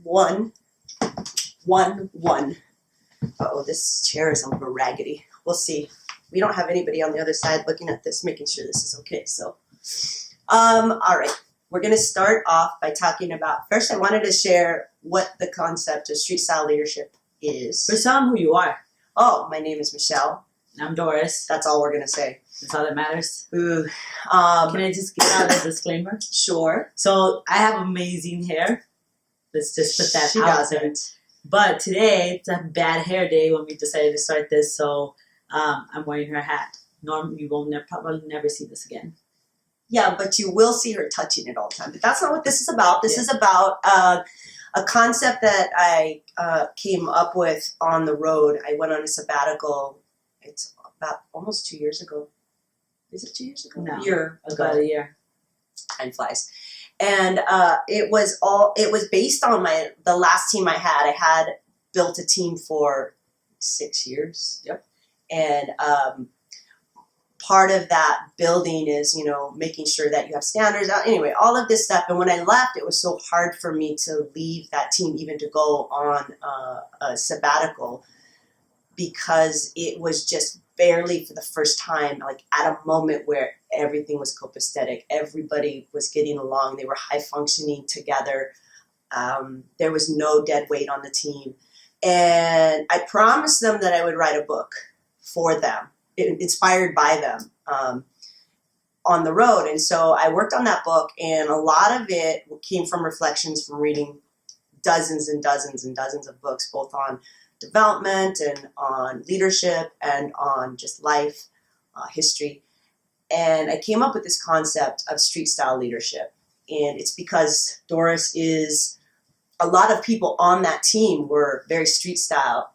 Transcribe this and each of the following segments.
1, 1, 1. Uh-oh, this chair is a little raggedy. We'll see. We don't have anybody on the other side looking at this, making sure this is okay. So, all right. We're going to start off by talking about, first I wanted to share what the concept of street style leadership is. First, tell them who you are. Oh, my name is Michelle. I'm Doris. That's all we're going to say. That's all that matters. Ooh. Can I just give out a disclaimer? Sure. So, I have amazing hair. Let's just put that out there. But today, it's a bad hair day when we decided to start this, so I'm wearing her hat. Normally, you will probably never see this again. Yeah, but you will see her touching it all the time. But that's not what this is about. This is about a concept that I came up with on the road. I went on a sabbatical. It's about almost 2 years ago. Is it 2 years ago? No, a year ago. About a year. Time flies. And it was based on the last team I had. I had built a team for 6 years. Yep. And part of that building is, you know, making sure that you have standards. Anyway, all of this stuff. And when I left, it was so hard for me to leave that team, even to go on a sabbatical, because it was just barely for the first time, like at a moment where everything was copacetic. Everybody was getting along. They were high functioning together. There was no dead weight on the team. And I promised them that I would write a book for them, inspired by them, on the road. And so I worked on that book, and a lot of it came from reflections from reading dozens and dozens and dozens of books, both on development and on leadership and on just life, history. And I came up with this concept of street style leadership. And it's because Doris is, a lot of people on that team were very street style.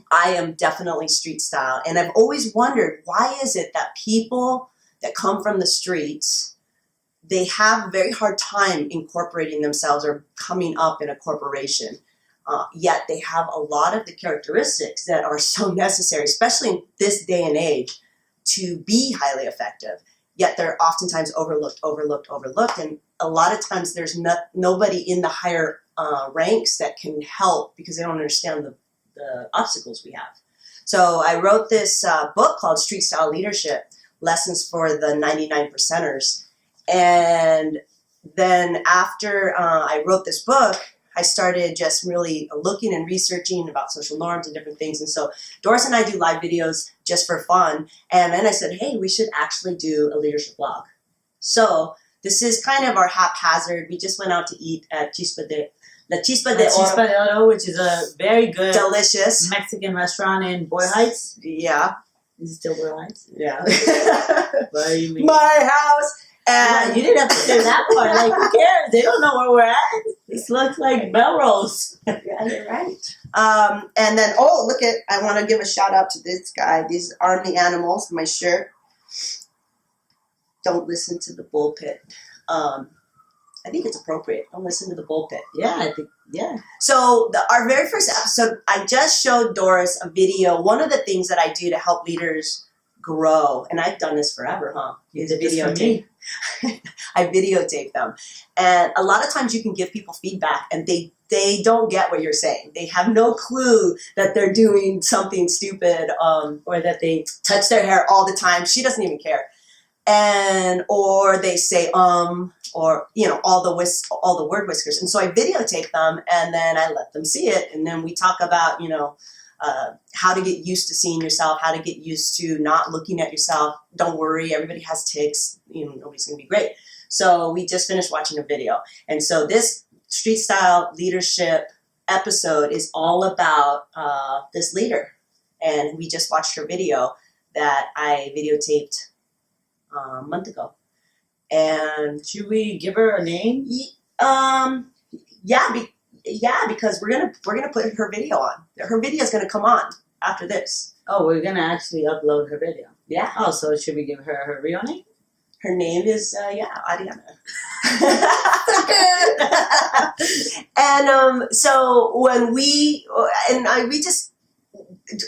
I am definitely street style. And I've always wondered, why is it that people that come from the streets, they have a very hard time incorporating themselves or coming up in a corporation? Yet they have a lot of the characteristics that are so necessary, especially in this day and age, to be highly effective. Yet they're oftentimes overlooked. And a lot of times there's nobody in the higher ranks that can help because they don't understand the obstacles we have. So I wrote this book called Street Style Leadership, Lessons for the 99 Percenters. And then after I wrote this book, I started just really looking and researching about social norms and different things. And so Doris and I do live videos just for fun. And then I said, hey, we should actually do a leadership blog. So this is kind of our haphazard. We just went out to eat at La Chispa de Oro, which is a very good, delicious Mexican restaurant in Boyle Heights. Yeah. Is it still Boyle Heights? Yeah. My house. And you didn't have to say that part. Like, who cares? They don't know where we're at. This looks like Melrose. Yeah, you're right. And then, oh, look at, I want to give a shout out to this guy. These Army Animals, my shirt. Don't listen to the bullpit. I think it's appropriate. Don't listen to the bullpit. Yeah, I think, yeah. So our very first episode, I just showed Doris a video. One of the things that I do to help leaders grow, and I've done this forever, is a videotape. I videotape them. And a lot of times you can give people feedback and they don't get what you're saying. They have no clue that they're doing something stupid, or that they touch their hair all the time. She doesn't even care. Or they say, or, you know, all the word whiskers. And so I videotape them and then I let them see it. And then we talk about, you know, how to get used to seeing yourself, how to get used to not looking at yourself. Don't worry, everybody has tics. You know, nobody's going to be great. So we just finished watching a video. And so this street style leadership episode is all about this leader. And we just watched her video that I videotaped a month ago. And should we give her a name? Yeah, because we're gonna put her video on. Her video is gonna come on after this. Oh, we're gonna actually upload her video. Yeah. Oh, so should we give her her real name? Her name is Ariana. And so when we just,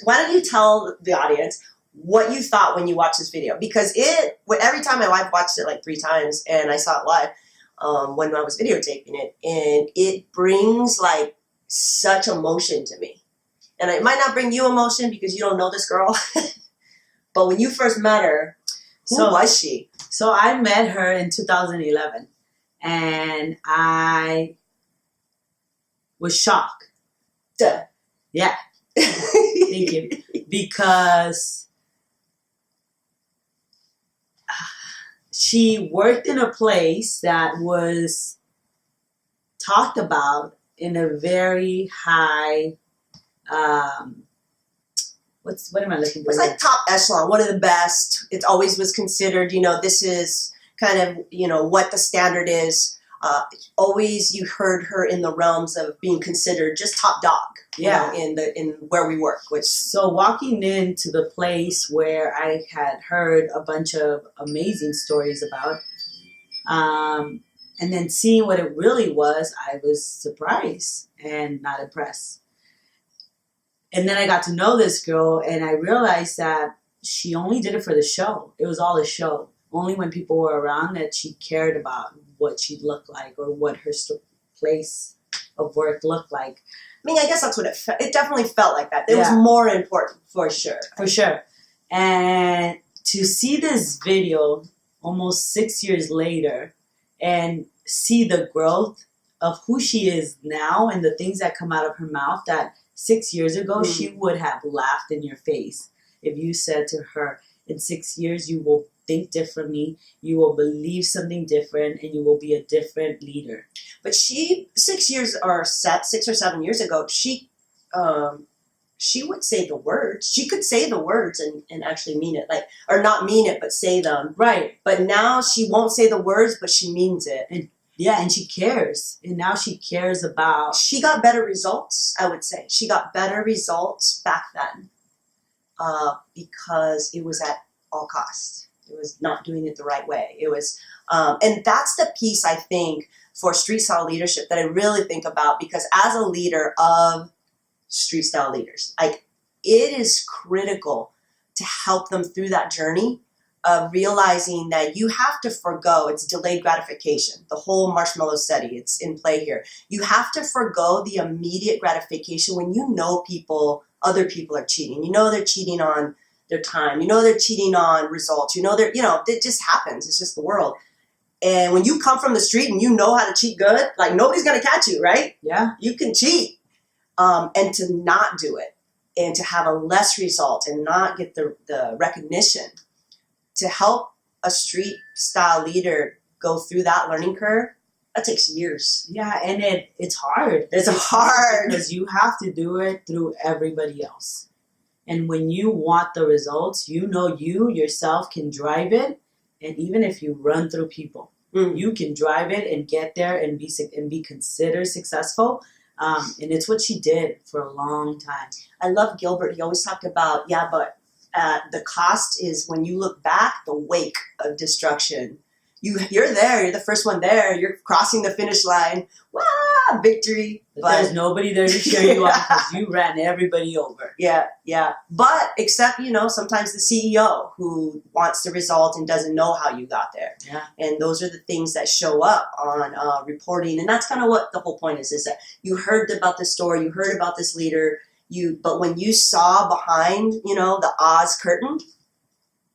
why don't you tell the audience what you thought when you watched this video? Because every time my wife watched it like 3 times and I saw it live, when I was videotaping it, and it brings like such emotion to me. And it might not bring you emotion because you don't know this girl, but when you first met her, who was she? So I met her in 2011, and I was shocked. Duh. Yeah. Thank you. Because she worked in a place that was talked about in a very high, what am I looking for? It was like top echelon, one of the best. It always was considered, this is kind of, what the standard is. Always you heard her in the realms of being considered just top dog. Yeah. In where we work. So walking into the place where I had heard a bunch of amazing stories about, and then seeing what it really was, I was surprised and not impressed. And then I got to know this girl, and I realized that she only did it for the show. It was all a show. Only when people were around that she cared about what she looked like or what her place of work looked like. I mean, I guess that's what it definitely felt like that. It was more important, for sure. For sure. And to see this video almost 6 years later and see the growth of who she is now and the things that come out of her mouth that 6 years ago she would have laughed in your face if you said to her, in 6 years you will think differently, you will believe something different, and you will be a different leader. But 6 or 7 years ago, she would say the words. She could say the words and actually mean it, or not mean it, but say them. Right. But now she won't say the words, but she means it. And she cares. And now she cares about... She got better results, I would say. She got better results back then because it was at all costs. It was not doing it the right way. It was, and that's the piece I think for street style leadership that I really think about, because as a leader of street style leaders, it is critical to help them through that journey of realizing that you have to forgo, it's delayed gratification. The whole marshmallow study, it's in play here. You have to forgo the immediate gratification when you know other people are cheating. You know they're cheating on their time. You know they're cheating on results. It just happens. It's just the world. And when you come from the street and you know how to cheat good, nobody's going to catch you, right? Yeah. You can cheat. And to not do it and to have a less result and not get the recognition, to help a street style leader go through that learning curve, that takes years. Yeah, and it's hard. It's hard. Because you have to do it through everybody else. And when you want the results, you yourself can drive it. And even if you run through people, you can drive it and get there and be considered successful. And it's what she did for a long time. I love Gilbert. He always talked about, but the cost is when you look back, the wake of destruction. You're there. You're the first one there. You're crossing the finish line. Wow, victory. But there's nobody there to cheer you on because you ran everybody over. Yeah. But except, sometimes the CEO who wants the result and doesn't know how you got there. Yeah. And those are the things that show up on reporting. And that's kind of what the whole point is that you heard about this story, you heard about this leader, but when you saw behind, the Oz curtain,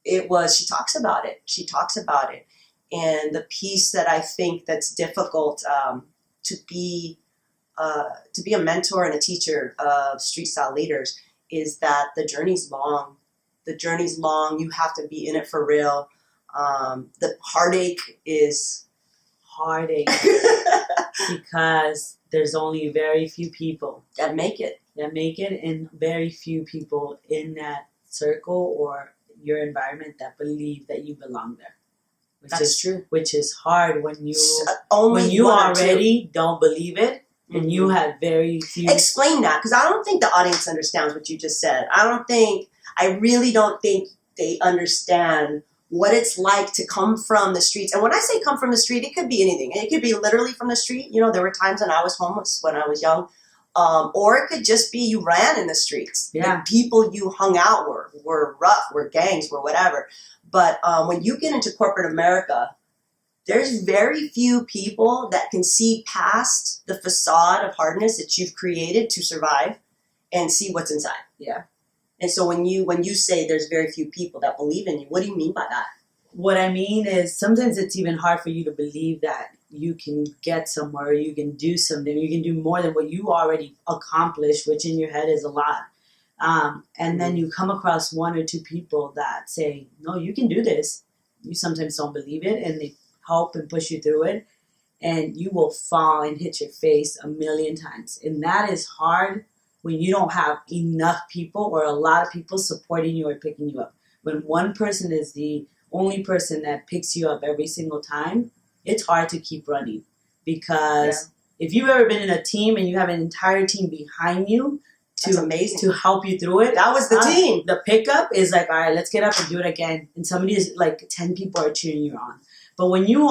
she talks about it. She talks about it. And the piece that I think that's difficult to be a mentor and a teacher of street style leaders is that the journey's long. The journey's long. You have to be in it for real. The heartache is heartache because there's only very few people that make it, and very few people in that circle or your environment that believe that you belong there. That's true. Which is hard when you already don't believe it, and you have very few. Explain that, because I don't think the audience understands what you just said. I really don't think they understand what it's like to come from the streets. And when I say come from the street, it could be anything. It could be literally from the street. There were times when I was homeless when I was young. Or it could just be you ran in the streets. Yeah. The people you hung out were rough, were gangs, were whatever. But when you get into corporate America, there's very few people that can see past the facade of hardness that you've created to survive and see what's inside. Yeah. And so when you say there's very few people that believe in you, what do you mean by that? What I mean is sometimes it's even hard for you to believe that you can get somewhere, you can do something, you can do more than what you already accomplished, which in your head is a lot. And then you come across one or two people that say, no, you can do this. You sometimes don't believe it, and they help and push you through it, and you will fall and hit your face 1,000,000 times. And that is hard when you don't have enough people or a lot of people supporting you or picking you up. When one person is the only person that picks you up every single time, it's hard to keep running. Because if you've ever been in a team and you have an entire team behind you to help you through it. That was the team. The pickup is like, all right, let's get up and do it again. And somebody is like 10 people are cheering you on. But when you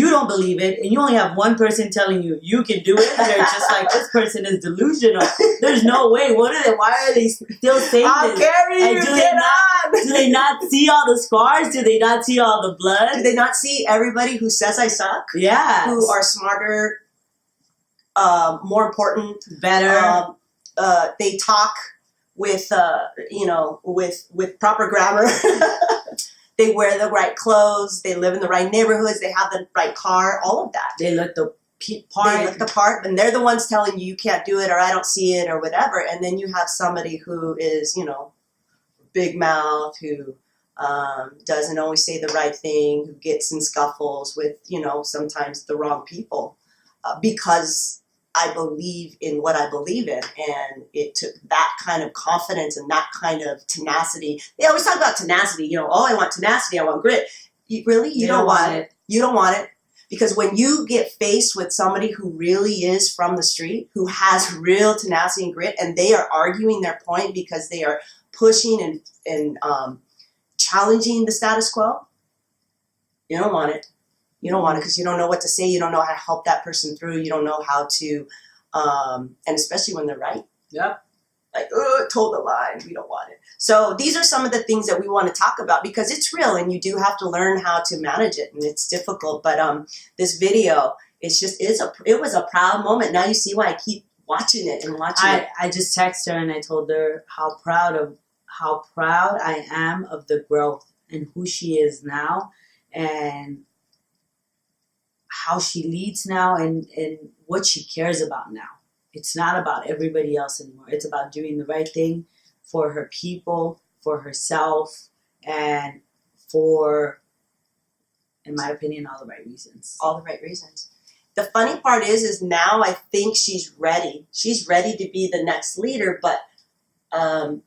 don't believe it, and you only have one person telling you you can do it, they're just like, this person is delusional. There's no way. Why are they still saying I'll this? carry you, get on. Do they not see all the scars? Do they not see all the blood? Do they not see everybody who says I suck? Yeah. Who are smarter, more important, better. They talk with proper grammar. They wear the right clothes. They live in the right neighborhoods. They have the right car. All of that. They look the part. They look the part, and they're the ones telling you can't do it, or I don't see it, or whatever. And then you have somebody who is, big mouth, who doesn't always say the right thing, who gets in scuffles with, sometimes the wrong people, because I believe in what I believe in, and it took that kind of confidence and that kind of tenacity. They always talk about tenacity, I want tenacity, I want grit. You don't want it. You don't want it, because when you get faced with somebody who really is from the street, who has real tenacity and grit, and they are arguing their point because they are pushing and challenging the status quo, you don't want it. You don't want it because you don't know what to say. You don't know how to help that person through. You don't know how to, and especially when they're right. Yep. Like, told the line. We don't want it. So these are some of the things that we want to talk about because it's real and you do have to learn how to manage it, and it's difficult. But this video, it was a proud moment. Now you see why I keep watching it and watching it. I just texted her and I told her how proud I am of the growth and who she is now, and how she leads now, and what she cares about now. It's not about everybody else anymore. It's about doing the right thing for her people, for herself, and for, in my opinion, all the right reasons. All the right reasons. The funny part is now I think she's ready. She's ready to be the next leader, but I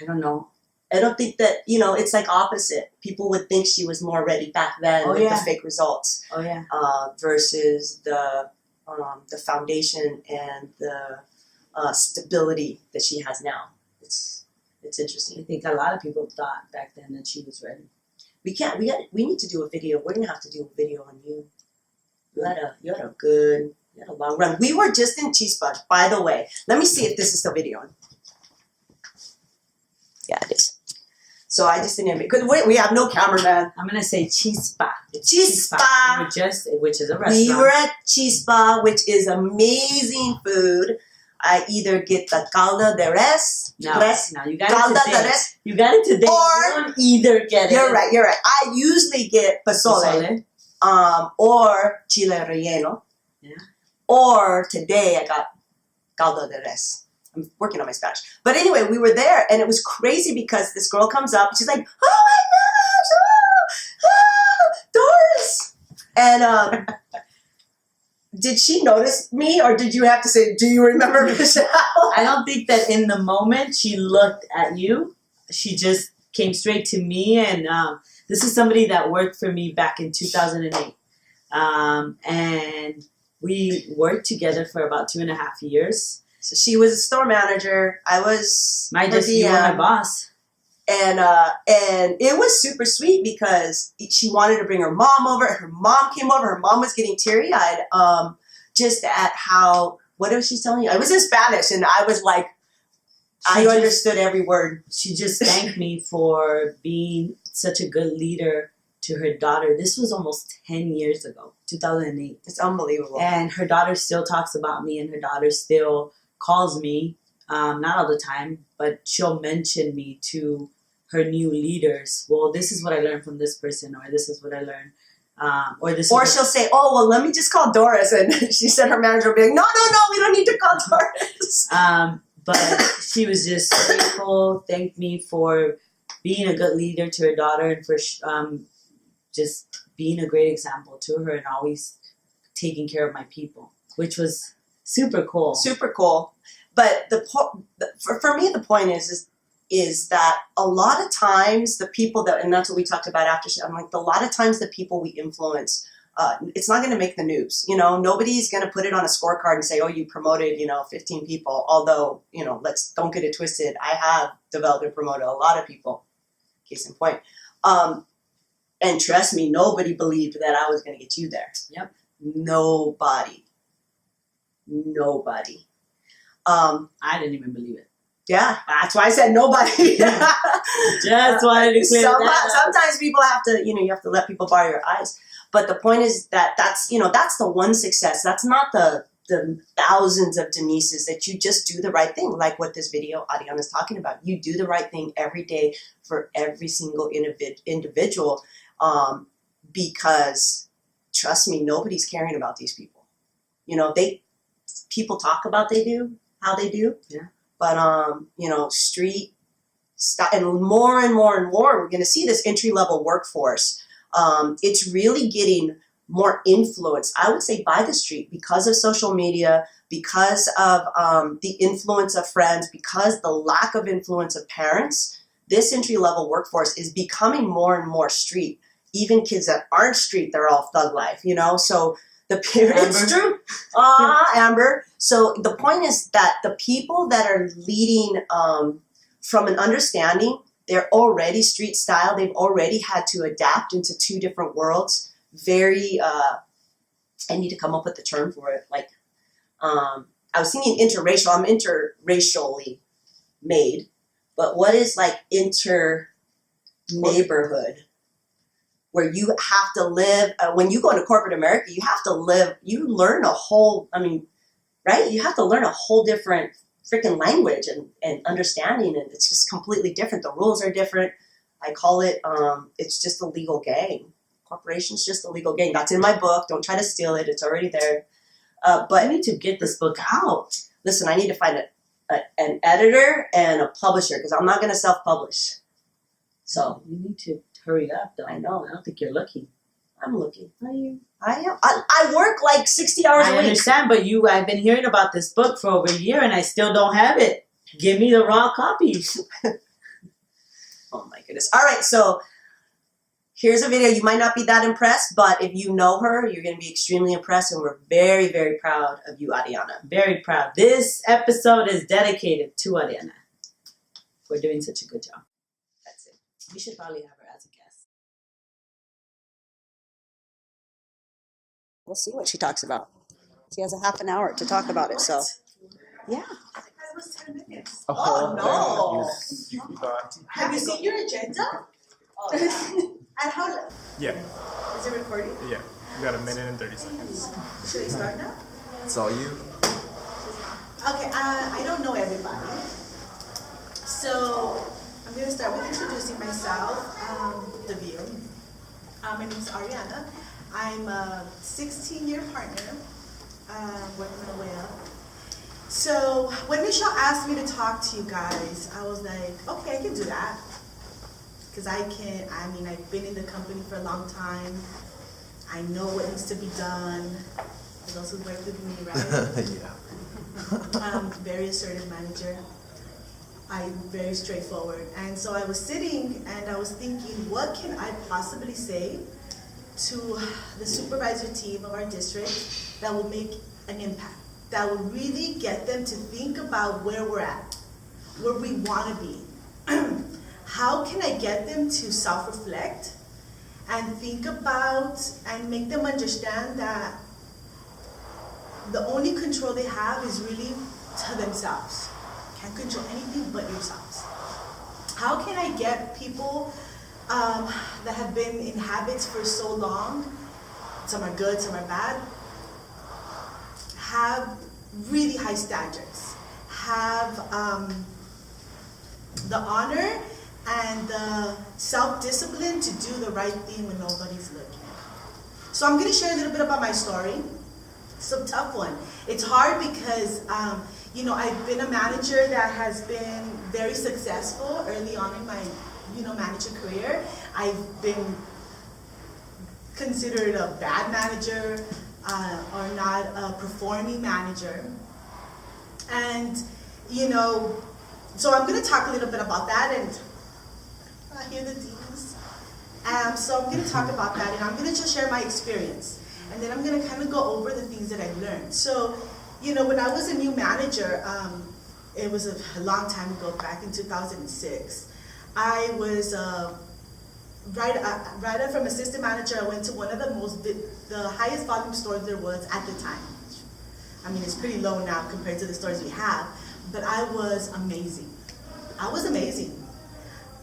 don't know. I don't think that, it's like opposite. People would think she was more ready back then with the fake results. Oh, yeah. Versus the foundation and the stability that she has now. It's interesting. I think a lot of people thought back then that she was ready. We need to do a video. We're going to have to do a video on you. You had a long run. We were just in Chispa, by the way. Let me see if this is still videoing. Yeah, it is. So I just didn't, because we have no cameraman. I'm going to say Chispa. Chispa. Which is a restaurant. We were at Chispa, which is amazing food. I either get the caldo de res. No, you got it today. You got it today. Or you don't either get it. You're right. I usually get pozole. Or chile relleno. Yeah. Or today I got caldo de res. I'm working on my Spanish. But anyway, we were there, and it was crazy because this girl comes up, and she's like, oh my gosh, Doris! And did she notice me, or did you have to say, do you remember Michelle? I don't think that in the moment she looked at you. She just came straight to me, and this is somebody that worked for me back in 2008. And we worked together for about 2.5 years. So she was a store manager. I was you were my boss. And it was super sweet because she wanted to bring her mom over. Her mom came over. Her mom was getting teary-eyed just at how, what was she telling you? I was in Spanish, and I was like, I understood every word. She just thanked me for being such a good leader to her daughter. This was almost 10 years ago, 2008. It's unbelievable. And her daughter still talks about me, and her daughter still calls me, not all the time, but she'll mention me to her new leaders. Well, this is what I learned from this person, or this is what I learned. Or she'll say, oh, well, let me just call Doris. And she said her manager will be like, no, we don't need to call Doris. But she was just grateful, thanked me for being a good leader to her daughter, and for just being a great example to her, and always taking care of my people, which was super cool. Super cool. But for me, the point is that a lot of times the people that, and that's what we talked about after, I'm like, a lot of times the people we influence, it's not going to make the news. You know, nobody's going to put it on a scorecard and say, oh, you promoted, 15 people. Although, don't get it twisted. I have developed and promoted a lot of people. Case in point. And trust me, nobody believed that I was going to get you there. Yep. Nobody. I didn't even believe it. Yeah, that's why I said nobody. Just wanted to clear that. Sometimes people have to, you have to let people borrow your eyes. But the point is that's the one success. That's not the thousands of Denises that you just do the right thing. Like what this video Ariana's talking about. You do the right thing every day for every single individual. Because trust me, nobody's caring about these people. People talk about how they do. Yeah. But, street and more, we're going to see this entry-level workforce. It's really getting more influence, I would say, by the street because of social media, because of the influence of friends, because the lack of influence of parents. This entry-level workforce is becoming more and more street. Even kids that aren't street, they're all thug life, So the parents, it's true. Amber. So the point is that the people that are leading from an understanding, they're already street style. They've already had to adapt into two different worlds. Very, I need to come up with the term for it. Like, I was thinking interracial. I'm interracially made. But what is like inter-neighborhood? Where you have to live, when you go into corporate America, you have to live, you learn a whole, right? You have to learn a whole different freaking language and understanding, and it's just completely different. The rules are different. I call it, it's just a legal gang. Corporation's just a legal gang. That's in my book. Don't try to steal it. It's already there. But I need to get this book out. Listen, I need to find an editor and a publisher because I'm not going to self-publish. So you need to hurry up, though. I know. I don't think you're looking. I'm looking. Are you? I am. I work like 60 hours a week. I understand, but I've been hearing about this book for over a year, and I still don't have it. Give me the raw copies. Oh, my goodness. All right, so here's a video. You might not be that impressed, but if you know her, you're going to be extremely impressed, and we're very, very proud of you, Ariana. Very proud. This episode is dedicated to Ariana for doing such a good job. That's it. We should probably have her as a guest. We'll see what she talks about. She has a half an hour to talk about it, so yeah. That was 10 minutes. Oh, no. You thought. Have you seen your agenda? Oh. And how? Yeah. Is it recording? Yeah. We got a minute and 30 seconds. Should I start now? It's all you. Okay, I don't know everybody. So I'm going to start with introducing myself, the view. My name is Ariana. I'm a 16-year partner, working my way up. So when Michelle asked me to talk to you guys, I was like, okay, I can do that. Because I've been in the company for a long time. I know what needs to be done. For those who work with me, right? Yeah. I'm a very assertive manager. I'm very straightforward. And so I was sitting and I was thinking, what can I possibly say to the supervisor team of our district that will make an impact, that will really get them to think about where we're at, where we want to be. How can I get them to self-reflect and think about and make them understand that the only control they have is really to themselves. Can't control anything but yourselves. How can I get people that have been in habits for so long, some are good, some are bad, have really high standards, have the honor and the self-discipline to do the right thing when nobody's looking. So I'm going to share a little bit about my story. It's a tough one. It's hard because, I've been a manager that has been very successful early on in my, manager career. I've been considered a bad manager or not a performing manager. And, so I'm going to talk a little bit about that, and I hear the demons. So I'm going to talk about that, and I'm going to just share my experience. And then I'm going to kind of go over the things that I've learned. So, when I was a new manager, it was a long time ago, back in 2006. I was right from assistant manager. I went to one of the highest volume stores there was at the time. I mean, it's pretty low now compared to the stores we have, but I was amazing.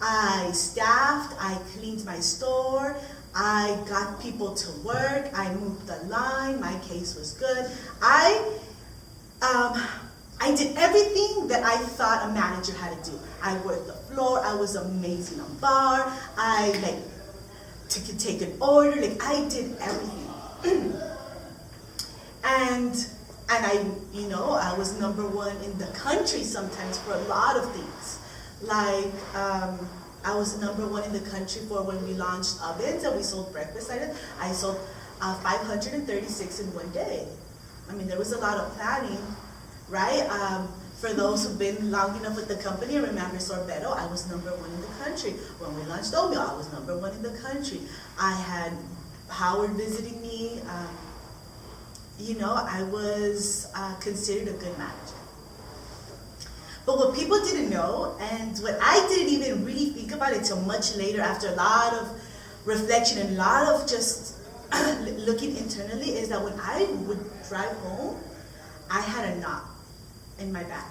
I staffed, I cleaned my store, I got people to work, I moved the line, my case was good. I did everything that I thought a manager had to do. I worked the floor, I was amazing on bar, I could take an order, I did everything. and I was number one in the country sometimes for a lot of things. I was number one in the country for when we launched ovens and we sold breakfast items. I sold 536 in one day. I mean, there was a lot of planning, right? For those who've been long enough with the company and remember Sorbetto, I was number one in the country. When we launched oatmeal, I was number one in the country. I had Howard visiting me. I was considered a good manager. But what people didn't know, and what I didn't even really think about until much later, after a lot of reflection and a lot of just looking internally, is that when I would drive home, I had a knot in my back.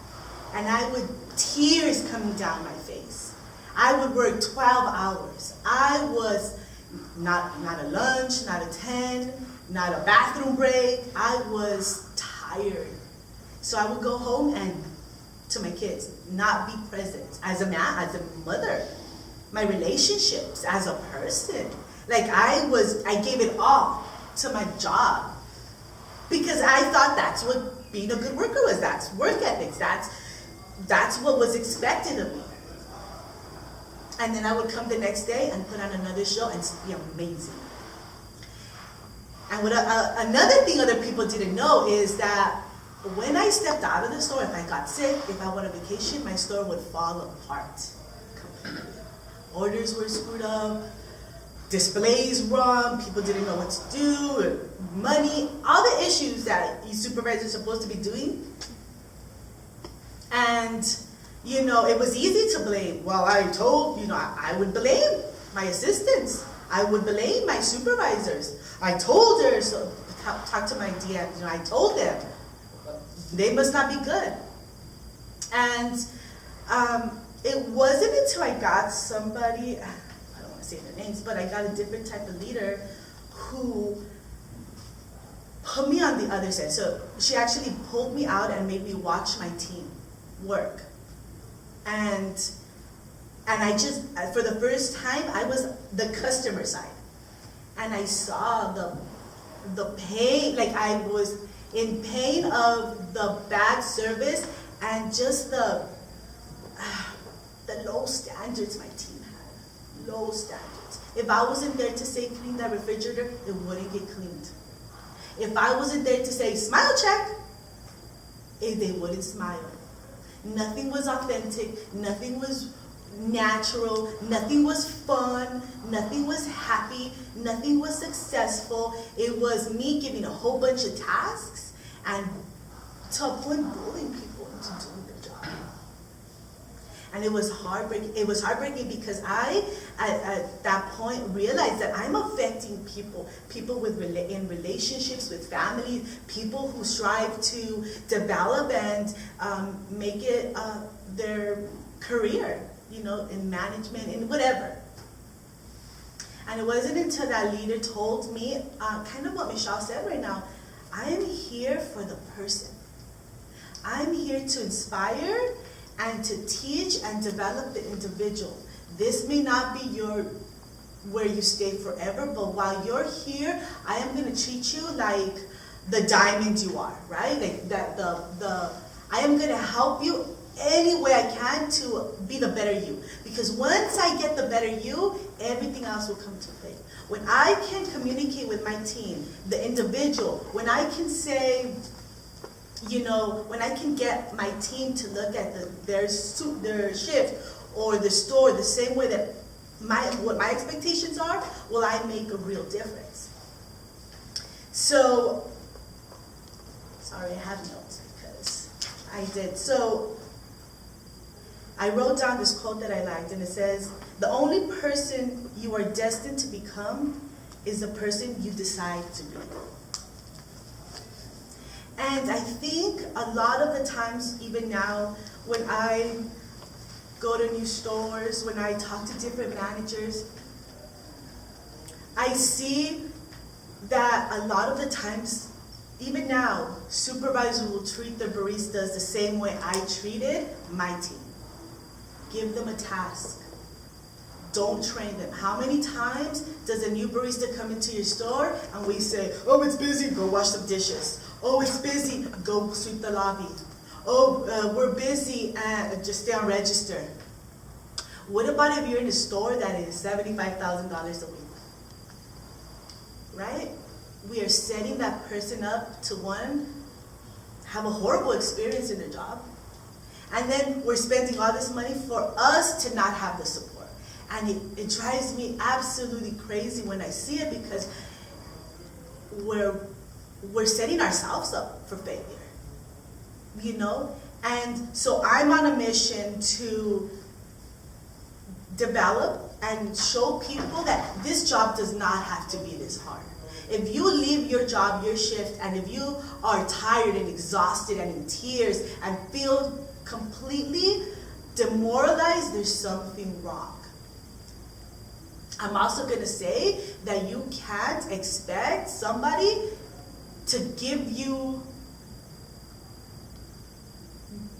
And I would, tears coming down my face. I would work 12 hours. I was not a lunch, not a 10, not a bathroom break. I was tired. So I would go home and to my kids, not be present as a man, as a mother, my relationships as a person. I gave it all to my job because I thought that's what being a good worker was. That's work ethics. That's what was expected of me. And then I would come the next day and put on another show and be amazing. And another thing other people didn't know is that when I stepped out of the store, if I got sick, if I went on vacation, my store would fall apart completely. Orders were screwed up, displays wrong, people didn't know what to do, money, all the issues that you supervisors are supposed to be doing. And, it was easy to blame. Well, I would blame my assistants. I would blame my supervisors. I told her, so talk to my DM, I told them. They must not be good. And it wasn't until I got somebody, I don't want to say their names, but I got a different type of leader who put me on the other side. So she actually pulled me out and made me watch my team work. And I just, for the first time, I was the customer side. And I saw the pain, I was in pain of the bad service and just the low standards my team had. Low standards. If I wasn't there to say clean that refrigerator, it wouldn't get cleaned. If I wasn't there to say smile check, they wouldn't smile. Nothing was authentic, nothing was natural, nothing was fun, nothing was happy, nothing was successful. It was me giving a whole bunch of tasks and to a point bullying people into doing their job. And it was heartbreaking. It was heartbreaking because I, at that point, realized that I'm affecting people in relationships with families, people who strive to develop and make it their career, in management, in whatever. And it wasn't until that leader told me, kind of what Michelle said right now, I am here for the person. I'm here to inspire and to teach and develop the individual. This may not be where you stay forever, but while you're here, I am going to treat you like the diamond you are, right? Like that I am going to help you any way I can to be the better you. Because once I get the better you, everything else will come to play. When I can communicate with my team, the individual, when I can say, when I can get my team to look at their shift or the store the same way that what my expectations are, will I make a real difference? So, sorry, I have notes because I did. So, I wrote down this quote that I liked, and it says, the only person you are destined to become is the person you decide to be. And I think a lot of the times, even now, when I go to new stores, when I talk to different managers, I see that a lot of the times, even now, supervisors will treat their baristas the same way I treated my team. Give them a task. Don't train them. How many times does a new barista come into your store and we say, oh, it's busy, go wash some dishes. Oh, it's busy, go sweep the lobby. Oh, we're busy, and just stay on register. What about if you're in a store that is $75,000 a week? Right? We are setting that person up to, one, have a horrible experience in their job. And then we're spending all this money for us to not have the support. And it drives me absolutely crazy when I see it, because we're setting ourselves up for failure. And so I'm on a mission to develop and show people that this job does not have to be this hard. If you leave your job, your shift, and if you are tired and exhausted and in tears and feel completely demoralized, there's something wrong. I'm also going to say that you can't expect somebody to give you,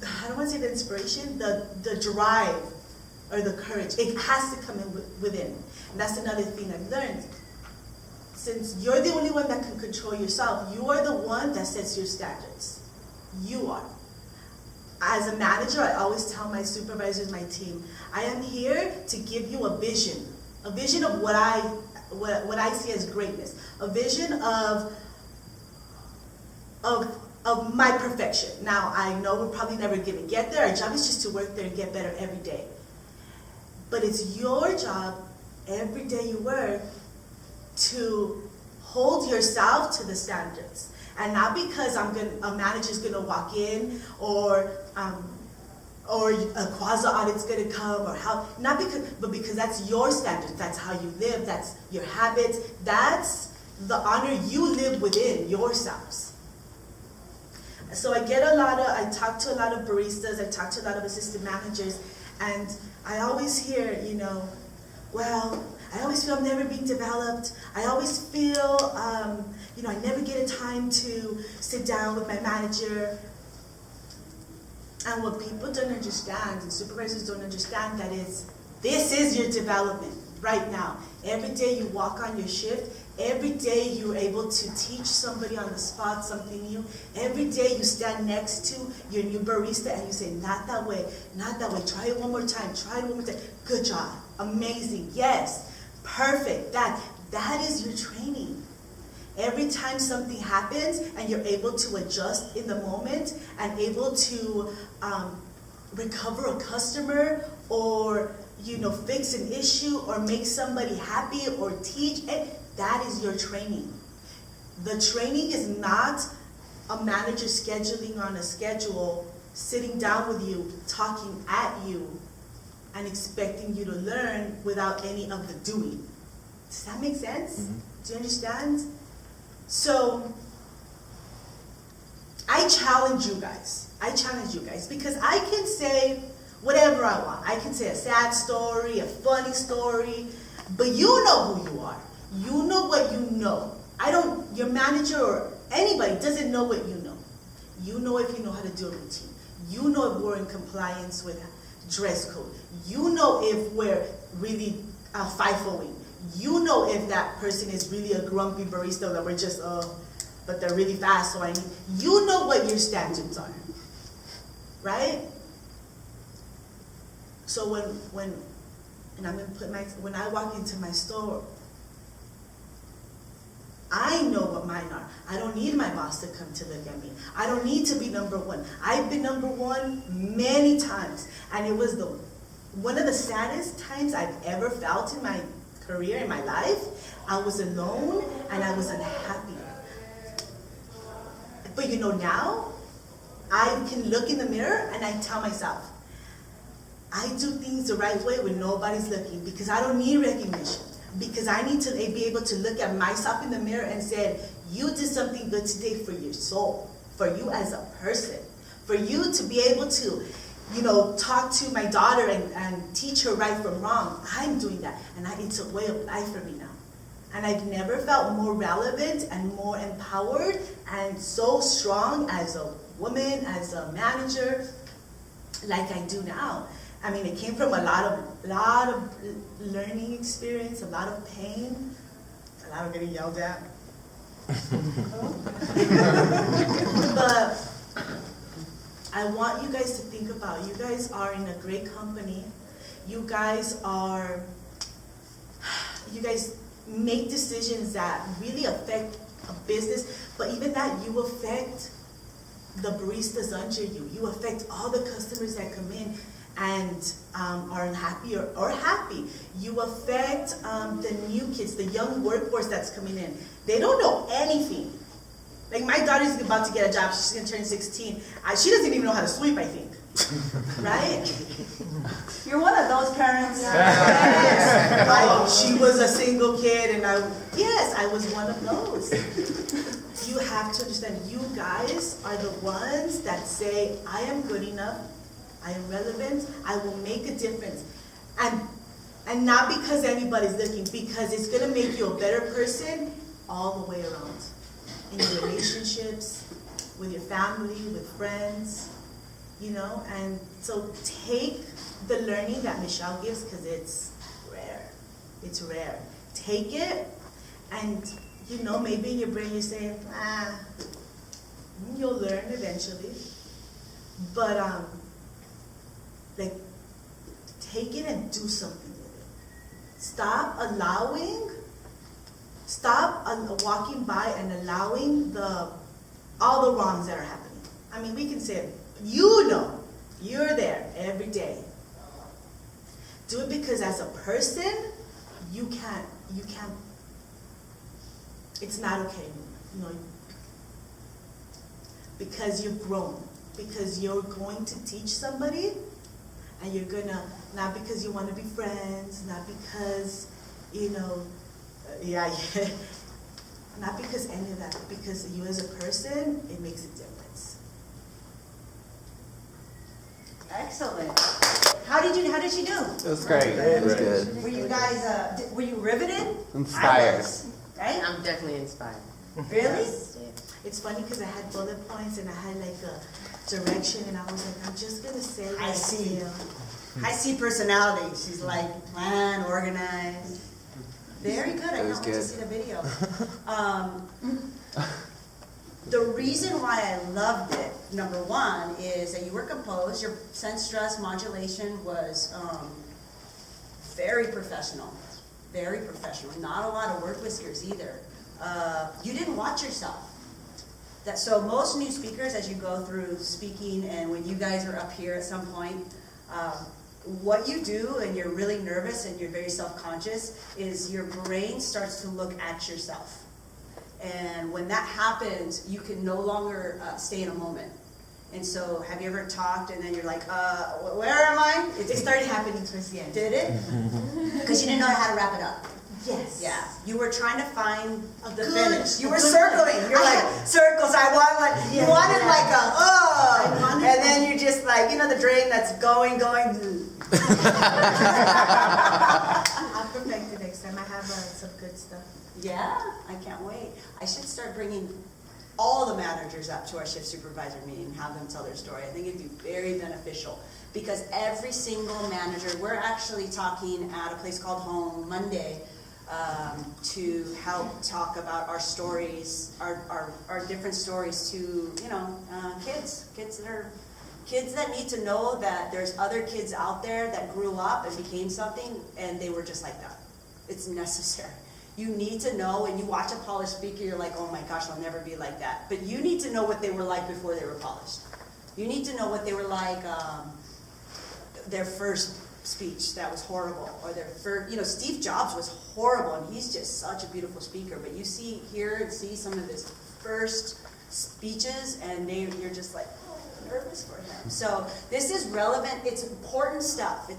I don't want to say the inspiration, the drive or the courage. It has to come in within. And that's another thing I've learned. Since you're the only one that can control yourself, you are the one that sets your standards. You are. As a manager, I always tell my supervisors, my team, I am here to give you a vision of what I see as greatness, a vision of my perfection. Now, I know we're probably never going to get there. Our job is just to work there and get better every day. But it's your job, every day you work, to hold yourself to the standards. And not because a manager's going to walk in or a quasi audit's going to come, but because that's your standards, that's how you live, that's your habits, that's the honor you live within yourselves. So I talk to a lot of baristas, I talk to a lot of assistant managers, and I always hear, I always feel I'm never being developed. I always feel, I never get a time to sit down with my manager. And what people don't understand, and supervisors don't understand, that is, this is your development right now. Every day you walk on your shift, every day you're able to teach somebody on the spot something new. Every day you stand next to your new barista and you say, not that way, try it one more time, Good job, amazing, yes, perfect, that is your training. Every time something happens and you're able to adjust in the moment and able to recover a customer or fix an issue or make somebody happy or teach, that is your training. The training is not a manager scheduling on a schedule, sitting down with you, talking at you, and expecting you to learn without any of the doing. Does that make sense? Mm-hmm. Do you understand? So, I challenge you guys because I can say whatever I want. I can say a sad story, a funny story, But you know who you are. You know what you know. Your manager or anybody doesn't know what you know. You know if you know how to do a routine. You know if we're in compliance with dress code. You know if we're really FIFOing. You know if that person is really a grumpy barista that we're just, but they're really fast, so you know what your standards are, right? So when I walk into my store, I know what mine are. I don't need my boss to come to look at me. I don't need to be number one. I've been number one many times, and it was one of the saddest times I've ever felt in my career, in my life. I was alone and I was unhappy. But now, I can look in the mirror and I tell myself, I do things the right way when nobody's looking because I don't need recognition. Because I need to be able to look at myself in the mirror and say, you did something good today for your soul, for you as a person, for you to be able to, talk to my daughter and teach her right from wrong. I'm doing that, and it's a way of life for me now. And I've never felt more relevant and more empowered and so strong as a woman, as a manager, like I do now. I mean, it came from a lot of learning experience, a lot of pain, a lot of getting yelled at. But I want you guys to think about, you guys are in a great company. You guys make decisions that really affect a business, but even that, you affect the baristas under you. You affect all the customers that come in and are unhappy or happy. You affect the new kids, the young workforce that's coming in. They don't know anything. Like my daughter's about to get a job, she's gonna turn 16. She doesn't even know how to sweep, I think. Right? You're one of those parents. Yes. She was a single kid and I was one of those. You have to understand, you guys are the ones that say, I am good enough, I am relevant, I will make a difference. And not because anybody's looking, because it's gonna make you a better person all the way around. In your relationships, with your family, with friends, and so take the learning that Michelle gives, because it's rare. It's rare. Take it, and maybe in your brain you're saying, you'll learn eventually. But take it and do something with it. Stop walking by and allowing all the wrongs that are happening. I mean, we can say, you're there every day. Do it because as a person, you can't, it's not okay, because you've grown, because you're going to teach somebody, and you're gonna, not because you want to be friends, not because, not because any of that, because you as a person, it makes a difference. Excellent. How did you do? It was great. It was good. Were you guys, were you riveted? Inspired. I was, right? I'm definitely inspired. Really? It's funny because I had bullet points and I had like a direction, and I was like, I'm just gonna say what I see. feel. I see personality. She's like planned, organized. Very good. I can't wait to see the video. The reason why I loved it, number one, is that you were composed. Your sense stress modulation was very professional. Very professional. Not a lot of word whiskers either. You didn't watch yourself. So most new speakers, as you go through speaking, and when you guys are up here at some point, what you do, and you're really nervous and you're very self-conscious, is your brain starts to look at yourself. And when that happens, you can no longer stay in a moment. And so, have you ever talked and then you're like, where am I? It started happening towards the end. Did it? Because you didn't know how to wrap it up. Yes. Yeah. You were trying to find the good- finish. You a were good circling. one. You're like, circles. I want like, you wanted like a, I wanted and then you're just like, the drain that's going. I'll perfect it next time. Yeah, I can't wait. I should start bringing all the managers up to our shift supervisor meeting and have them tell their story. I think it'd be very beneficial because every single manager, we're actually talking at a place called Home Monday to help talk about our stories, our different stories to, you know, kids that need to know that there's other kids out there that grew up and became something and they were just like that. It's necessary. You need to know, when you watch a polished speaker, you're like, oh my gosh, I'll never be like that. But you need to know what they were like before they were polished. You need to know what they were like, their first speech that was horrible, or their first, you know, Steve Jobs was horrible, and he's just such a beautiful speaker. But you hear and see some of his first speeches, and you're just like, nervous for him. So this is relevant. It's important stuff.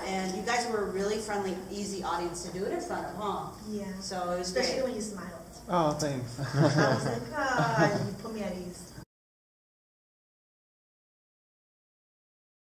And you guys were a really friendly, easy audience to do it in front of, huh? Yeah. So it was Especially great. when you smiled. Oh, thanks. I was like, you put me at ease.